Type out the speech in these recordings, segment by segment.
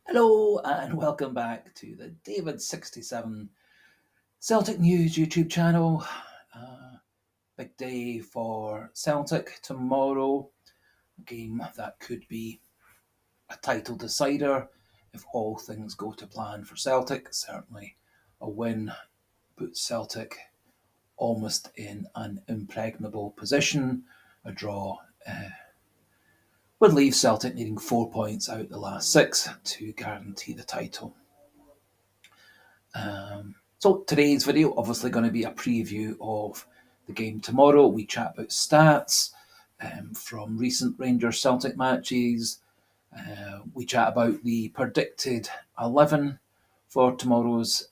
Hello and welcome back to the David67 Celtic News YouTube channel. Big day for Celtic tomorrow. A game that could be a title decider if all things go to plan for Celtic. Certainly a win puts Celtic almost in an impregnable position. A draw would leave Celtic needing 4 points out the last six to guarantee the title. So today's video obviously going to be a preview of the game tomorrow. We chat about stats from recent Rangers Celtic matches. We chat about the predicted 11 for tomorrow's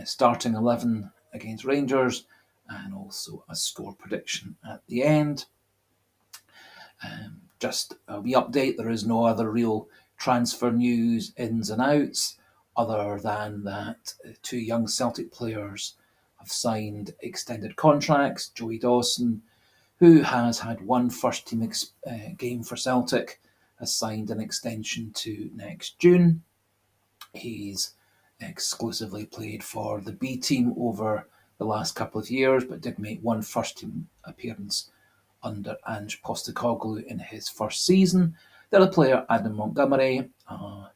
starting 11 against Rangers, and also a score prediction at the end. Just a wee update, there is no other real transfer news, ins and outs, other than that two young Celtic players have signed extended contracts. Joey Dawson, who has had one first team game for Celtic, has signed an extension to next June. He's exclusively played for the B team over the last couple of years, but did make one first team appearance under Ange Postecoglou in his first season. The other player, Adam Montgomery, a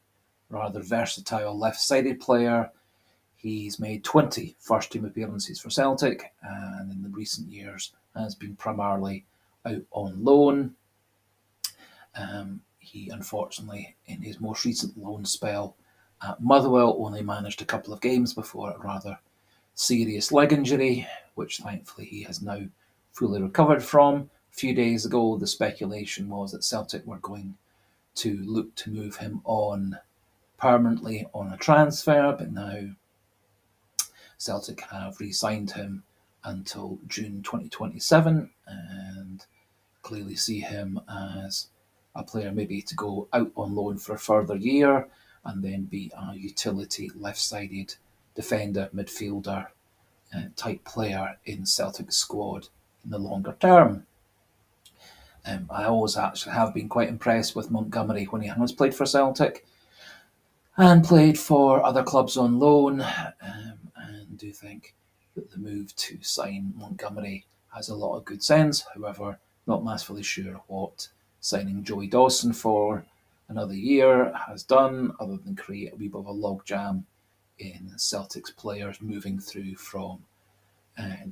rather versatile left-sided player. He's made 20 first-team appearances for Celtic, and in the recent years has been primarily out on loan. He unfortunately, in his most recent loan spell at Motherwell, only managed a couple of games before a rather serious leg injury, which thankfully he has now fully recovered from. A few days ago, the speculation was that Celtic were going to look to move him on permanently on a transfer, but now Celtic have re-signed him until June 2027 and clearly see him as a player maybe to go out on loan for a further year and then be a utility left-sided defender, midfielder type player in Celtic's squad in the longer term. I always actually have been quite impressed with Montgomery when he has played for Celtic and played for other clubs on loan, and do think that the move to sign Montgomery has a lot of good sense. However, not massively sure what signing Joey Dawson for another year has done, other than create a wee bit of a logjam in Celtic's players moving through from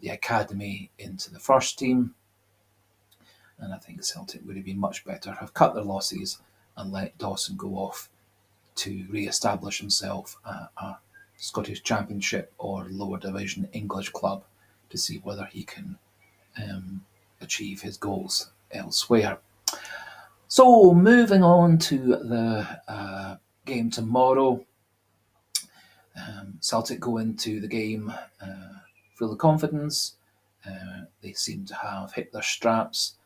the academy into the first team. And I think Celtic would have been much better have cut their losses and let Dawson go off to re-establish himself at a Scottish Championship or lower division English club to see whether he can achieve his goals elsewhere. So moving on to the game tomorrow. Celtic go into the game full of confidence. They seem to have hit their straps,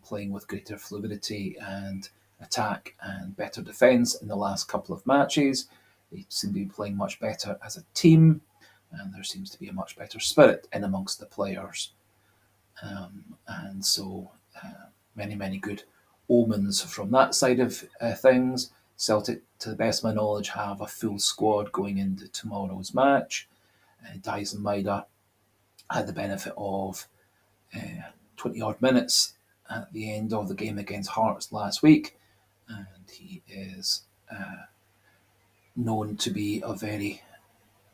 playing with greater fluidity and attack and better defence in the last couple of matches. They seem to be playing much better as a team, and there seems to be a much better spirit in amongst the players. And so many good omens from that side of things. Celtic, to the best of my knowledge, have a full squad going into tomorrow's match. Dyson Maida had the benefit of 20 odd minutes at the end of the game against Hearts last week, and he is known to be a very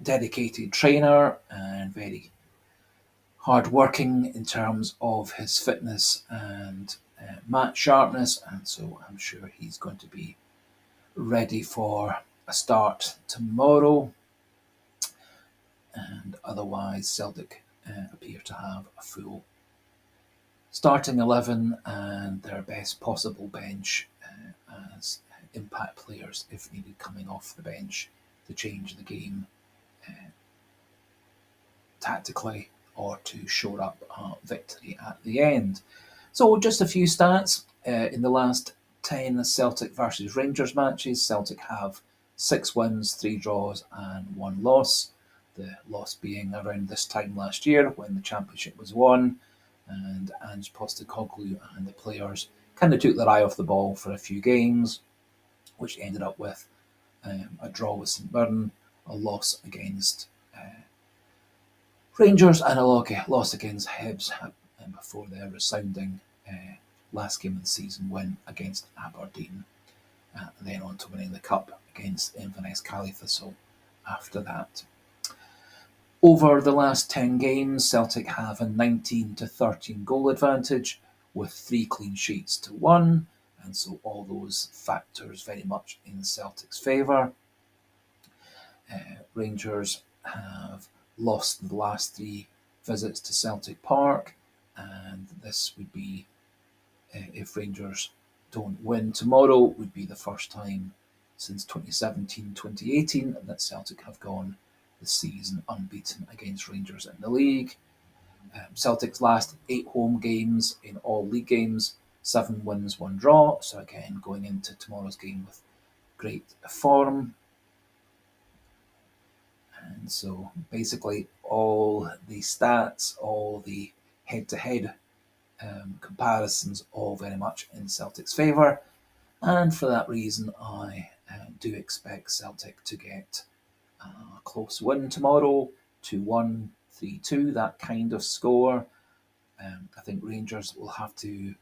dedicated trainer and very hard-working in terms of his fitness and match sharpness, and so I'm sure he's going to be ready for a start tomorrow. And otherwise, Celtic appear to have a full starting 11 and their best possible bench as impact players if needed coming off the bench to change the game tactically or to shore up a victory at the end. So just a few stats. In the last 10 Celtic versus Rangers matches, Celtic have 6 wins, 3 draws and 1 loss. The loss being around this time last year when the championship was won and Ange Postecoglou and the players kind of took their eye off the ball for a few games. which ended up with a draw with St Mirren, a loss against Rangers, and a loss against Hibs before their resounding last game of the season win against Aberdeen. And then on to winning the Cup against Inverness Thistle after that. Over the last 10 games, Celtic have a 19-13 goal advantage with 3 clean sheets to 1, and so all those factors very much in Celtic's favour. Rangers have lost the last 3 visits to Celtic Park, and this would be, if Rangers don't win tomorrow, would be the first time since 2017-2018 that Celtic have gone the season unbeaten against Rangers in the league. Celtic's last 8 home games in all league games, 7 wins, 1 draw. So again, going into tomorrow's game with great form. And so basically all the stats, all the head-to-head comparisons, all very much in Celtic's favour. And for that reason, I do expect Celtic to get a close win tomorrow, 2-1, 3-2, that kind of score. I think Rangers will have to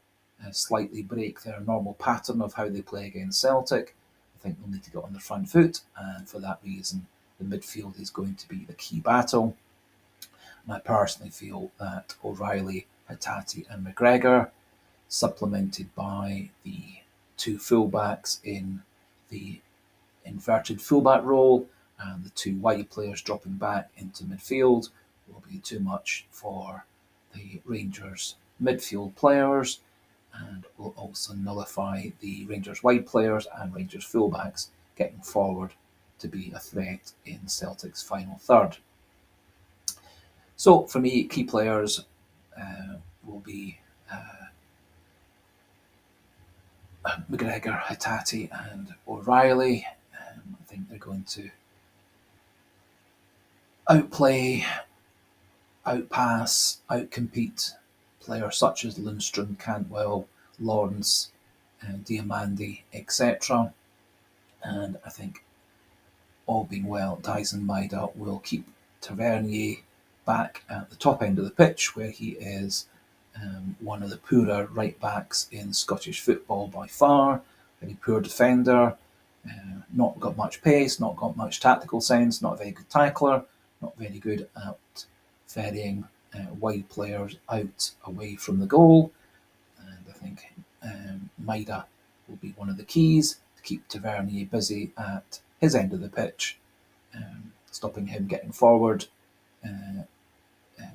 slightly break their normal pattern of how they play against Celtic. I think they'll need to get on the front foot, and for that reason, the midfield is going to be the key battle. And I personally feel that O'Reilly, Hatate, and McGregor, supplemented by the 2 fullbacks in the inverted fullback role and the 2 wide players dropping back into midfield, will be too much for the Rangers midfield players, and will also nullify the Rangers wide players and Rangers fullbacks getting forward to be a threat in Celtic's final third. So for me, key players will be McGregor, Hatate, and O'Reilly. I think they're going to outplay, outpass, outcompete players such as Lundstrom, Cantwell, Lawrence, Diamandi, etc. And I think, all being well, Dyson Maeda will keep Tavernier back at the top end of the pitch, where he is one of the poorer right backs in Scottish football by far. Very poor defender, not got much pace, not got much tactical sense, not a very good tackler, not very good at ferrying wide players out away from the goal. And I think Maeda will be one of the keys to keep Tavernier busy at his end of the pitch, stopping him getting forward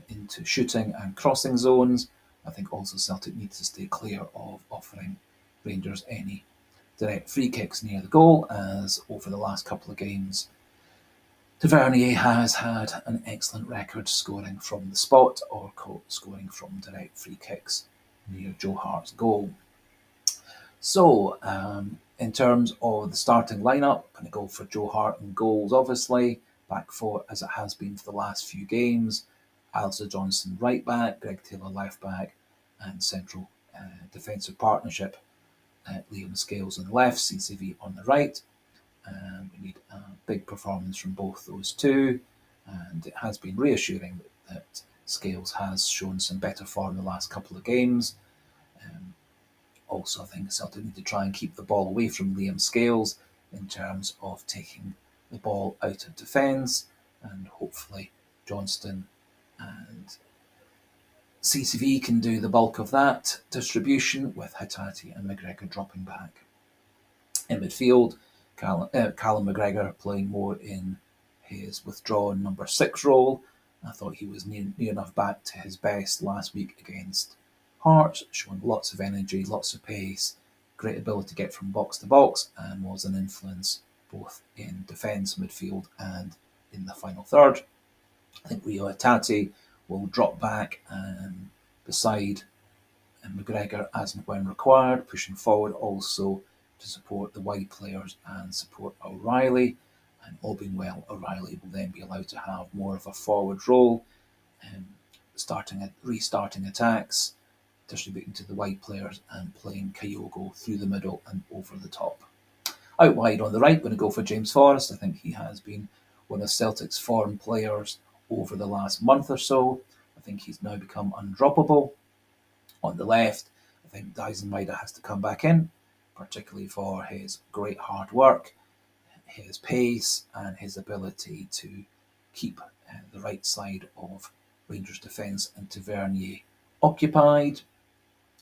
into shooting and crossing zones. I think also Celtic needs to stay clear of offering Rangers any direct free kicks near the goal, as over the last couple of games, Tavernier has had an excellent record scoring from the spot or scoring from direct free kicks near Joe Hart's goal. So, in terms of the starting lineup, I'm going to go for Joe Hart and goals, obviously. Back 4, as it has been for the last few games. Alistair Johnston right back, Greg Taylor left back, and central defensive partnership. Liam Scales on the left, CCV on the right. We need a big performance from both those two, and it has been reassuring that Scales has shown some better form in the last couple of games. Also, I think Celtic need to try and keep the ball away from Liam Scales in terms of taking the ball out of defence, and hopefully Johnston and CCV can do the bulk of that distribution, with Hatate and McGregor dropping back. In midfield, Callum McGregor playing more in his withdrawn number 6 role. I thought he was near enough back to his best last week against Hearts, showing lots of energy, lots of pace, great ability to get from box to box, and was an influence both in defence, midfield, and in the final third. I think Rio Hatate will drop back beside McGregor as and when required, pushing forward also to support the wide players and support O'Reilly. And all being well, O'Reilly will then be allowed to have more of a forward role, restarting attacks, distributing to the wide players, and playing Kyogo through the middle and over the top. Out wide on the right, going to go for James Forrest. I think he has been one of Celtic's foreign players over the last month or so. I think he's now become undroppable. On the left, I think Dijsselbloem has to come back in, particularly for his great hard work, his pace, and his ability to keep the right side of Rangers' defence and Tavernier occupied.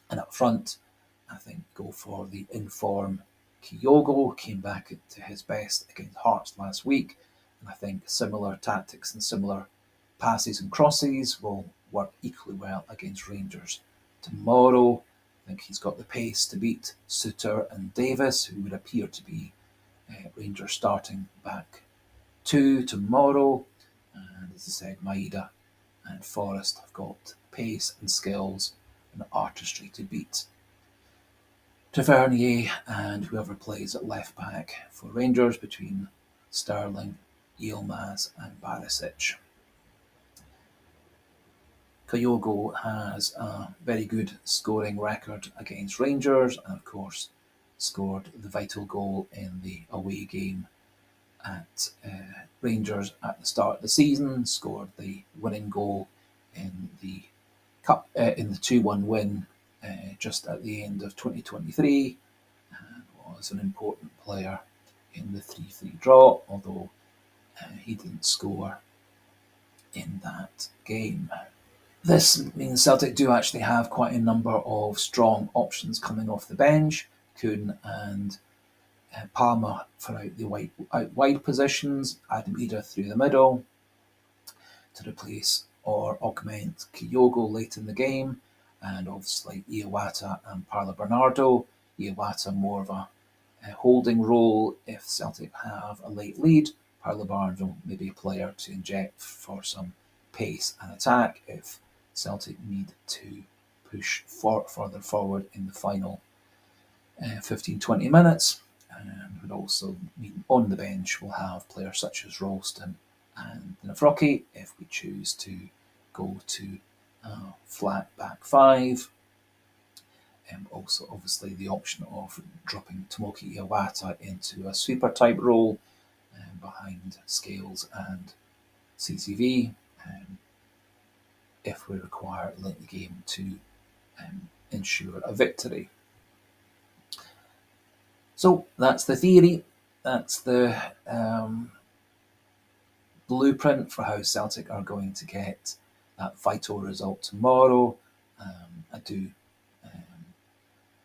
And up front, I think go for the in-form Kyogo, came back to his best against Hearts last week. And I think similar tactics and similar passes and crosses will work equally well against Rangers tomorrow. I think he's got the pace to beat Suter and Davis, who would appear to be Rangers starting back two tomorrow. And as I said, Maeda and Forrest have got pace and skills and artistry to beat Tavernier and whoever plays at left back for Rangers between Sterling, Yilmaz and Barisic. Kyogo has a very good scoring record against Rangers and of course scored the vital goal in the away game at Rangers at the start of the season, scored the winning goal in the Cup in the 2-1 win just at the end of 2023, and was an important player in the 3-3 draw, although he didn't score in that game. This means Celtic do actually have quite a number of strong options coming off the bench. Kuhn and Palmer for out wide positions, Adam Eder through the middle to replace or augment Kyogo late in the game, and obviously Iwata and Paolo Bernardo. Iwata more of a holding role if Celtic have a late lead. Paolo Bernardo maybe a player to inject for some pace and attack if Celtic need to push further forward in the final 15-20 minutes. And would also mean on the bench we'll have players such as Ralston and Nafroki if we choose to go to flat back five. Also, obviously, the option of dropping Tomoki Iwata into a sweeper type role behind Scales and CCV if we require late in the game to ensure a victory. So that's the theory. That's the blueprint for how Celtic are going to get that vital result tomorrow. I do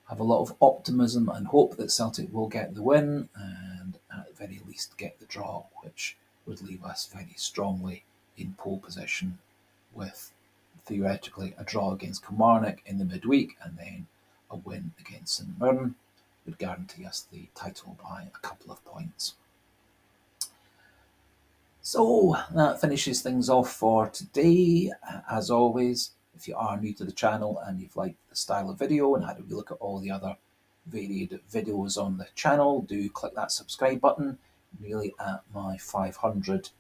have a lot of optimism and hope that Celtic will get the win and at the very least get the draw, which would leave us very strongly in pole position with theoretically a draw against Kilmarnock in the midweek and then a win against St Mirren would guarantee us the title by a couple of points. So that finishes things off for today. As always, if you are new to the channel and you've liked the style of video and had a look at all the other varied videos on the channel, do click that subscribe button. Nearly at my 500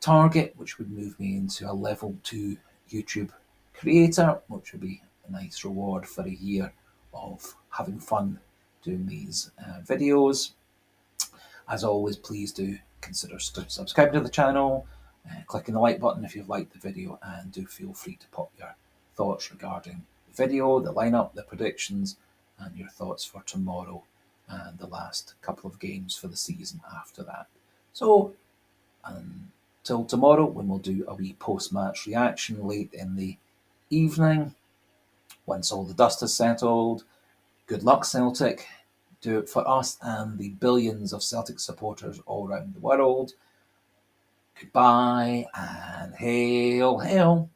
target, which would move me into a level 2 YouTube creator, which would be a nice reward for a year of having fun doing these videos. As always, please do consider subscribing to the channel, clicking the like button if you've liked the video, and do feel free to pop your thoughts regarding the video, the lineup, the predictions, and your thoughts for tomorrow and the last couple of games for the season after that. So, until tomorrow, when we'll do a wee post-match reaction late in the evening, once all the dust has settled. Good luck, Celtic. Do it for us and the billions of Celtic supporters all around the world. Goodbye and hail, hail.